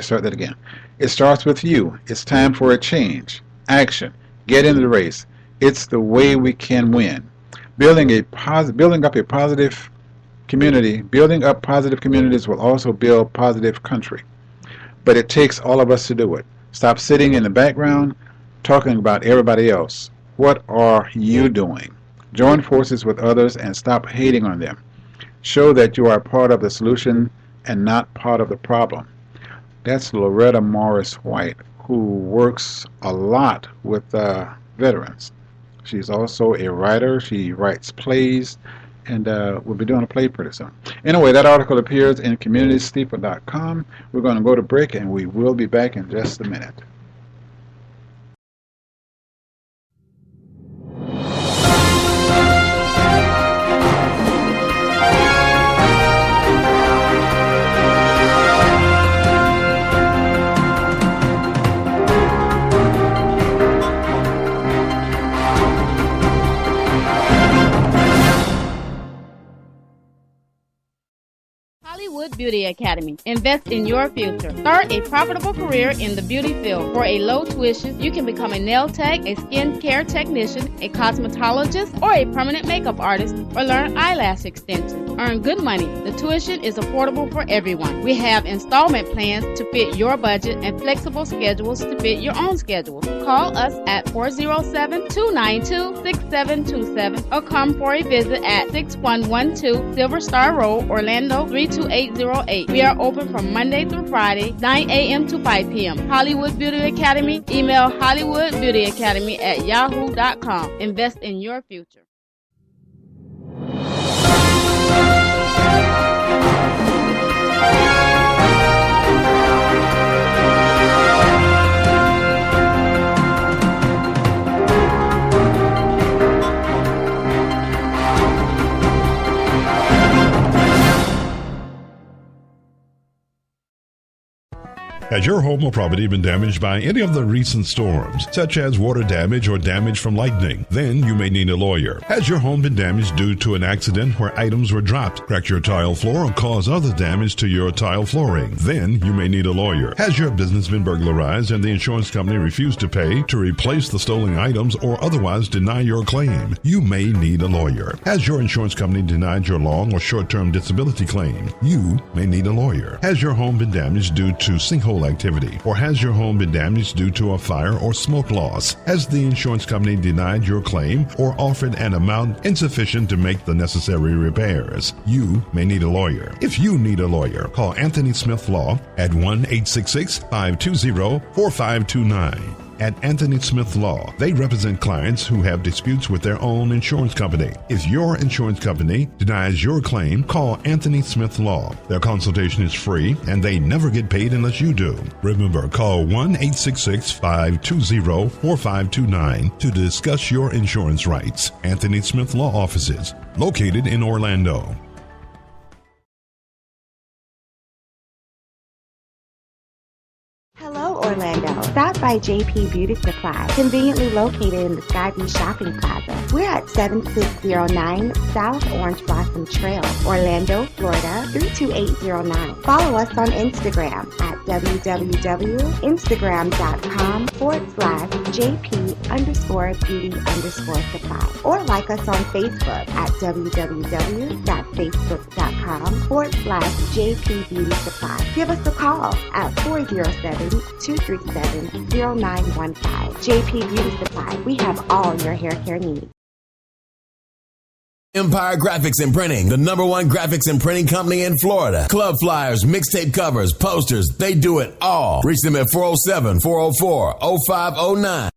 start that again. It starts with you. It's time for a change. Action. Get into the race. It's the way we can win. Building up positive communities will also build positive country. But it takes all of us to do it. Stop sitting in the background talking about everybody else. What are you doing? Join forces with others and stop hating on them. Show that you are part of the solution and not part of the problem. That's Loretta Morris White, who works a lot with veterans. She's also a writer. She writes plays, and we'll be doing a play pretty soon. Anyway, that article appears in communitysteeple.com. We're going to go to break, and we will be back in just a minute. Beauty Academy. Invest in your future. Start a profitable career in the beauty field. For a low tuition, you can become a nail tech, a skin care technician, a cosmetologist, or a permanent makeup artist, or learn eyelash extensions. Earn good money. The tuition is affordable for everyone. We have installment plans to fit your budget and flexible schedules to fit your own schedule. Call us at 407-292-6727 or come for a visit at 6112 Silver Star Road, Orlando 32808. We are open from Monday through Friday, 9 a.m. to 5 p.m. Hollywood Beauty Academy. Email hollywoodbeautyacademy@yahoo.com. Invest in your future. Has your home or property been damaged by any of the recent storms, such as water damage or damage from lightning? Then you may need a lawyer. Has your home been damaged due to an accident where items were dropped, cracked your tile floor, or caused other damage to your tile flooring? Then you may need a lawyer. Has your business been burglarized and the insurance company refused to pay, to replace the stolen items, or otherwise deny your claim? You may need a lawyer. Has your insurance company denied your long or short-term disability claim? You may need a lawyer. Has your home been damaged due to sinkhole activity, or has your home been damaged due to a fire or smoke loss? Has the insurance company denied your claim or offered an amount insufficient to make the necessary repairs? You may need a lawyer. If you need a lawyer, call Anthony Smith Law at 1-866-520-4529. at Anthony Smith Law. They represent clients who have disputes with their own insurance company. If your insurance company denies your claim, call Anthony Smith Law. Their consultation is free, and they never get paid unless you do. Remember, call 1-866-520-4529 to discuss your insurance rights. Anthony Smith Law Offices, located in Orlando. Hello, Orlando. Stop by JP Beauty Supply, conveniently located in the Skyview Shopping Plaza. We're at 7609 South Orange Blossom Trail, Orlando, Florida, 32809. Follow us on Instagram at www.instagram.com/JP_beauty_supply, or like us on Facebook at www.facebook.com/JP Beauty Supply. Give us a call at 407-237-0915. JP Beauty Supply. We have all your hair care needs. Empire Graphics and Printing, the #1 graphics and printing company in Florida. Club flyers, mixtape covers, posters, they do it all. Reach them at 407-404-0509.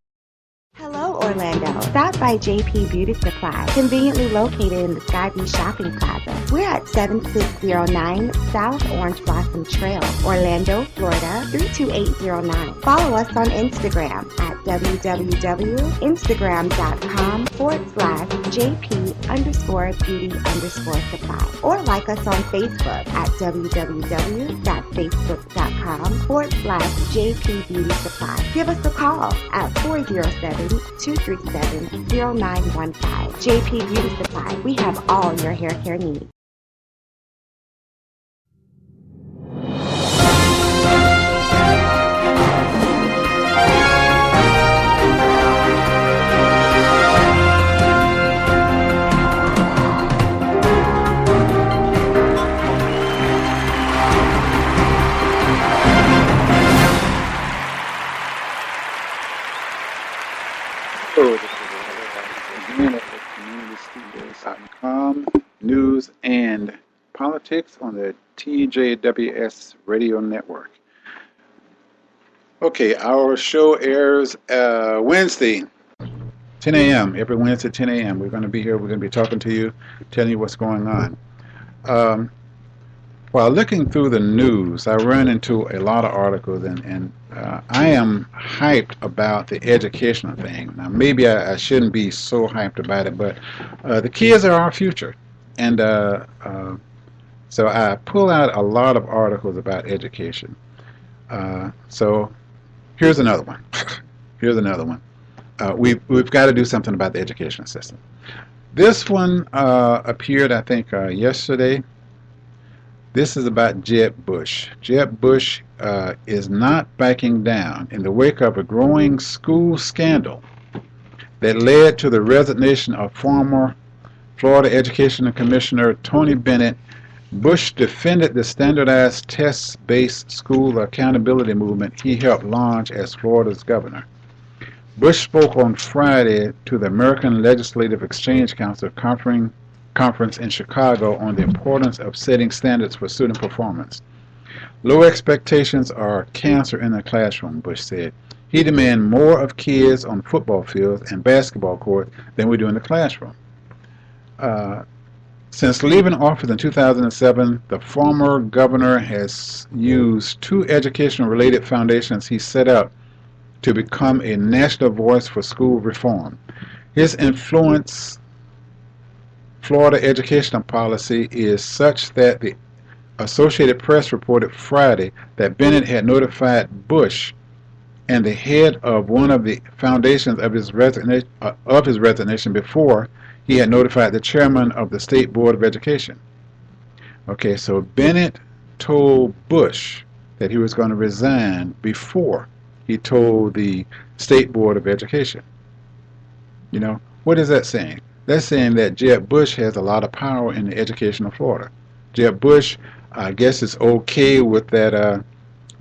Hello, Orlando. Stop by JP Beauty Supply, conveniently located in the Skyview Shopping Plaza. We're at 7609 South Orange Blossom Trail, Orlando, Florida, 32809. Follow us on Instagram at www.instagram.com/JP_beauty_supply, or like us on Facebook at www.facebook.com/JP Beauty Supply. Give us a call at 407-237-0915. JP Beauty Supply. We have all your hair care needs. News and politics on the TJWS radio network. Okay, our show airs Wednesday, 10 a.m. Every Wednesday, 10 a.m. We're going to be here. We're going to be talking to you, telling you what's going on. While looking through the news, I ran into a lot of articles, and I am hyped about the educational thing. Now, maybe I shouldn't be so hyped about it, but the kids are our future. And so I pull out a lot of articles about education. So here's another one. Here's another one. We've got to do something about the education system. This one appeared, I think, yesterday. This is about Jeb Bush. Jeb Bush is not backing down in the wake of a growing school scandal that led to the resignation of former Florida Education Commissioner Tony Bennett. Bush defended the standardized test-based school accountability movement he helped launch as Florida's governor. Bush spoke on Friday to the American Legislative Exchange Council conference in Chicago on the importance of setting standards for student performance. Low expectations are cancer in the classroom, Bush said. He demanded more of kids on football fields and basketball courts than we do in the classroom. Since leaving office in 2007, the former governor has used two education-related foundations he set up to become a national voice for school reform. His influence Florida educational policy is such that the Associated Press reported Friday that Bennett had notified Bush and the head of one of the foundations of his resignation before he had notified the chairman of the State Board of Education. Okay, so Bennett told Bush that he was going to resign before he told the State Board of Education. You know, what is that saying? That's saying that Jeb Bush has a lot of power in the education of Florida. Jeb Bush, I guess, is okay with that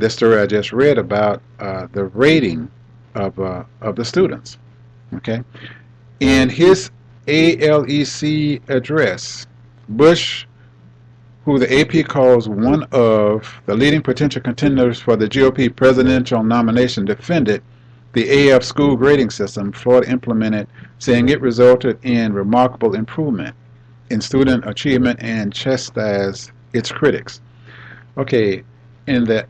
story I just read about the rating of the students. Okay, in his ALEC address, Bush, who the AP calls one of the leading potential contenders for the GOP presidential nomination, defended the AF school grading system Florida implemented, saying it resulted in remarkable improvement in student achievement and chastised its critics. Okay, in the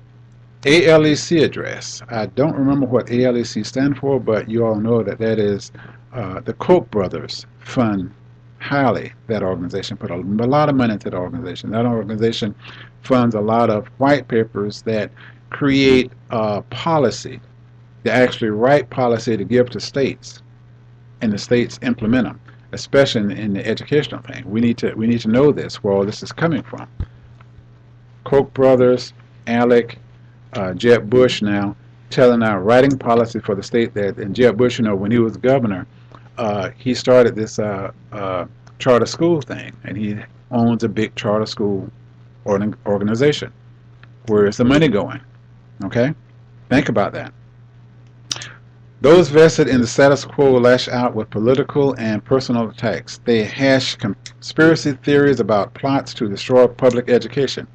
ALEC address, I don't remember what ALEC stands for, but you all know that that is the Koch brothers fund highly that organization, put a lot of money into the organization. That organization funds a lot of white papers that create policy. They actually write policy to give to states, and the states implement them, especially in the educational thing. We need to know this, where all this is coming from. Koch brothers, ALEC, Jeb Bush now telling our writing policy for the state that, and Jeb Bush, when he was governor, he started this charter school thing, and he owns a big charter school organization. Where is the money going? Okay, think about that. Those vested in the status quo lash out with political and personal attacks. They hash conspiracy theories about plots to destroy public education,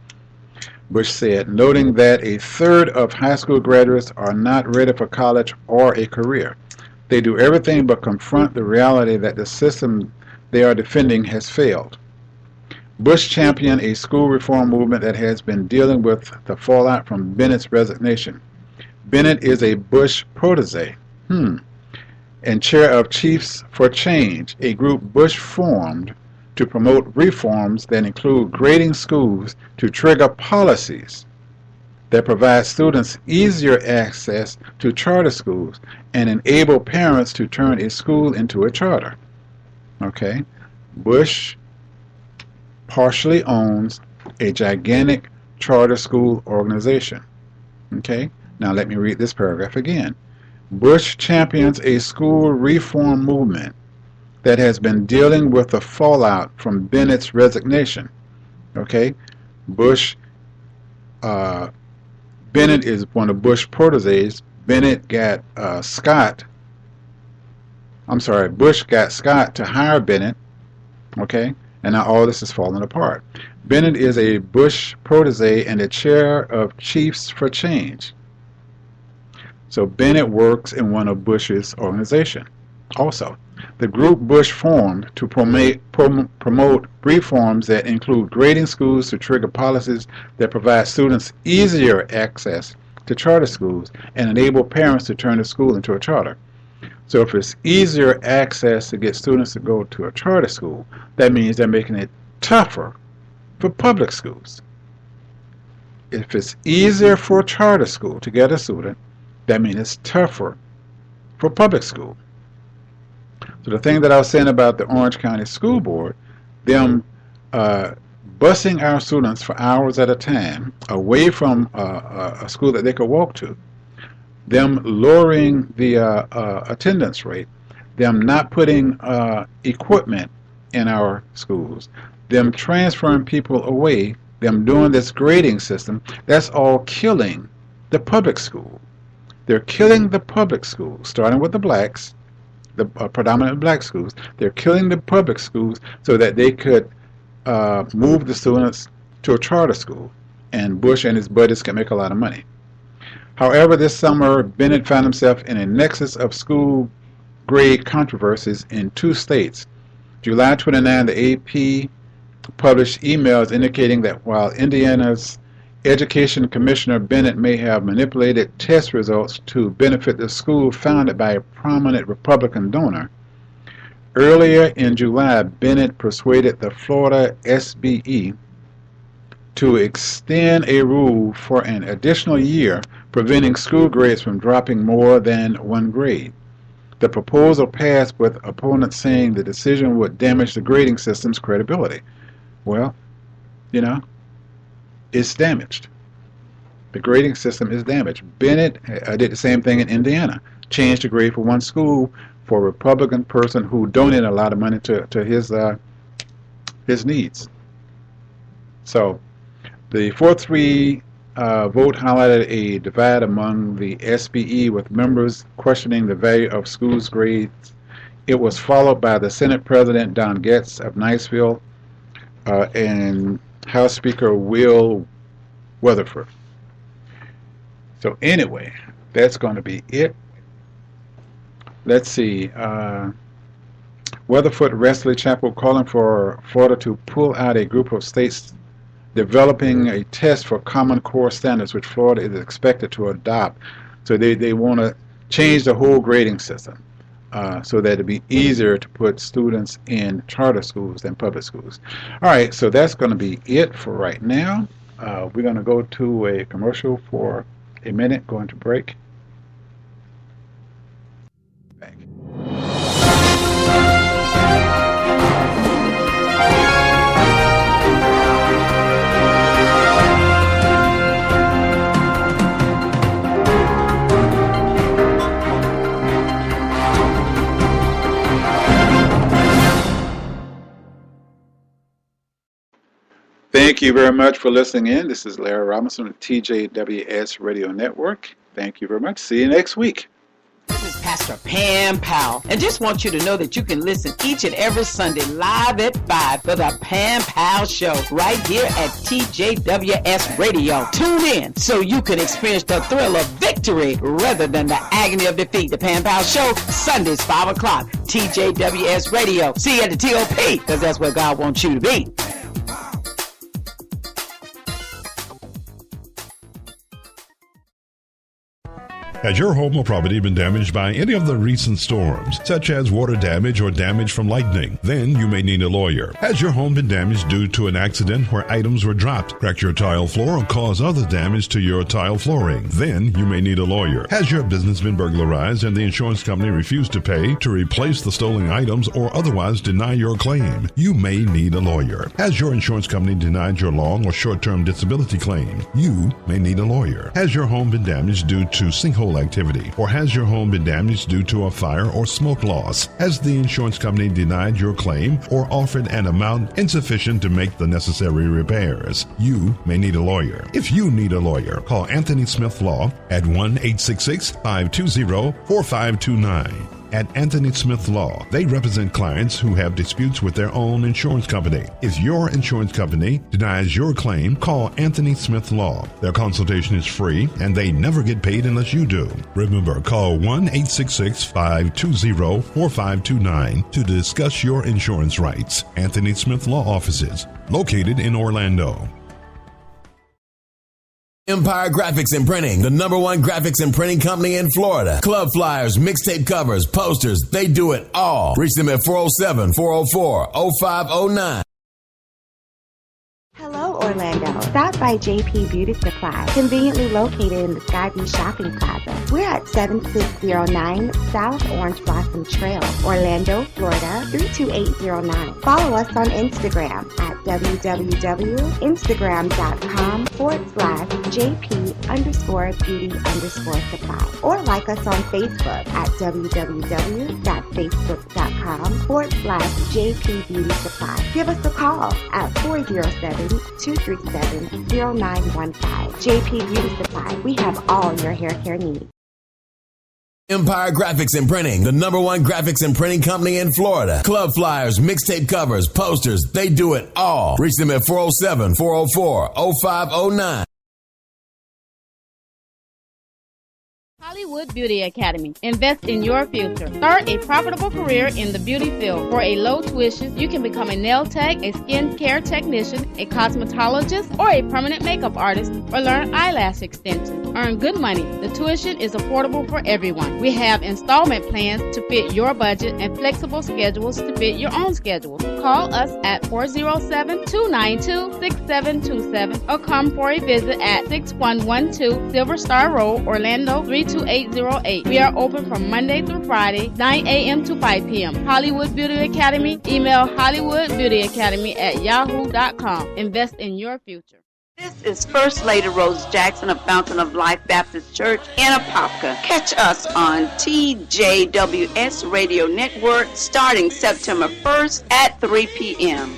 Bush said, noting that a third of high school graduates are not ready for college or a career. They do everything but confront the reality that the system they are defending has failed. Bush championed a school reform movement that has been dealing with the fallout from Bennett's resignation. Bennett is a Bush protege, and chair of Chiefs for Change, a group Bush formed to promote reforms that include grading schools to trigger policies that provide students easier access to charter schools and enable parents to turn a school into a charter. Okay, Bush partially owns a gigantic charter school organization. Okay, now let me read this paragraph again. Bush champions a school reform movement that has been dealing with the fallout from Bennett's resignation. Okay, Bennett is one of Bush proteges. Bush got Scott to hire Bennett. Okay, and now all this is falling apart. Bennett is a Bush protege and the chair of Chiefs for Change. So Bennett works in one of Bush's organization. Also, the group Bush formed to promote reforms that include grading schools to trigger policies that provide students easier access to charter schools and enable parents to turn the school into a charter. So if it's easier access to get students to go to a charter school, that means they're making it tougher for public schools. If it's easier for a charter school to get a student, that means it's tougher for public school. So the thing that I was saying about the Orange County School Board, them busing our students for hours at a time away from a school that they could walk to, them lowering the attendance rate, them not putting equipment in our schools, them transferring people away, them doing this grading system, that's all killing the public school. They're killing the public schools, starting with the blacks, the predominant black schools. They're killing the public schools so that they could move the students to a charter school, and Bush and his buddies can make a lot of money. However, this summer, Bennett found himself in a nexus of school grade controversies in two states. July 29, the AP published emails indicating that while Indiana's Education Commissioner Bennett may have manipulated test results to benefit the school founded by a prominent Republican donor, earlier in July, Bennett persuaded the Florida SBE to extend a rule for an additional year preventing school grades from dropping more than one grade. The proposal passed with opponents saying the decision would damage the grading system's credibility. Well, it's damaged. The grading system is damaged. Bennett did the same thing in Indiana. Changed the grade for one school for a Republican person who donated a lot of money to his needs. So the 4-3 vote highlighted a divide among the SBE with members questioning the value of schools' grades. It was followed by the Senate President Don Getz of Niceville and House Speaker Will Weatherford. So anyway, that's going to be it let's see. Weatherford Wesley Chapel calling for Florida to pull out a group of states developing a test for Common Core standards, which Florida is expected to adopt. So they want to change the whole grading system so that it'd be easier to put students in charter schools than public schools. All right, so that's going to be it for right now. We're going to go to a commercial for a minute, going to break. Back. Thank you very much for listening in. This is Larry Robinson of TJWS Radio Network. Thank you very much. See you next week. This is Pastor Pam Powell, and just want you to know that you can listen each and every Sunday live at 5 for the Pam Powell Show right here at TJWS Radio. Tune in so you can experience the thrill of victory rather than the agony of defeat. The Pam Powell Show, Sundays 5 o'clock, TJWS Radio. See you at the TOP, because that's where God wants you to be. Has your home or property been damaged by any of the recent storms, such as water damage or damage from lightning? Then you may need a lawyer. Has your home been damaged due to an accident where items were dropped, cracked your tile floor, or caused other damage to your tile flooring? Then you may need a lawyer. Has your business been burglarized and the insurance company refused to pay to replace the stolen items or otherwise deny your claim? You may need a lawyer. Has your insurance company denied your long or short-term disability claim? You may need a lawyer. Has your home been damaged due to sinkhole activity, or has your home been damaged due to a fire or smoke loss? Has the insurance company denied your claim or offered an amount insufficient to make the necessary repairs? You may need a lawyer. If you need a lawyer, call Anthony Smith Law at 1-866-520-4529. At Anthony Smith Law, they represent clients who have disputes with their own insurance company. If your insurance company denies your claim, call Anthony Smith Law. Their consultation is free, and they never get paid unless you do. Remember, call 1-866-520-4529 to discuss your insurance rights. Anthony Smith Law offices, located in Orlando. Empire Graphics and Printing, the #1 graphics and printing company in Florida. Club flyers, mixtape covers, posters, they do it all. Reach them at 407-404-0509. Hello, Orlando. Stop by JP Beauty Supply, conveniently located in the Skyview Shopping Plaza. We're at 7609 South Orange Blossom Trail, Orlando, Florida, 32809. Follow us on Instagram at www.instagram.com/JP_beauty_supply, or like us on Facebook at www.facebook.com/JP Beauty Supply. Give us a call at 407-237-0915. JP Beauty Supply. We have all your hair care needs. Empire Graphics and Printing, the #1 graphics and printing company in Florida. Club flyers, mixtape covers, posters, they do it all. Reach them at 407-404-0509. Hollywood Beauty Academy. Invest in your future. Start a profitable career in the beauty field. For a low tuition, you can become a nail tech, a skin care technician, a cosmetologist, or a permanent makeup artist, or learn eyelash extensions. Earn good money. The tuition is affordable for everyone. We have installment plans to fit your budget and flexible schedules to fit your own schedule. Call us at 407-292-6727 or come for a visit at 6112 Silver Star Road, Orlando 32808. We are open from Monday through Friday, 9 a.m. to 5 p.m. Hollywood Beauty Academy. Email hollywoodbeautyacademy@yahoo.com. Invest in your future. This is First Lady Rose Jackson of Fountain of Life Baptist Church in Apopka. Catch us on TJWS Radio Network starting September 1st at 3 p.m.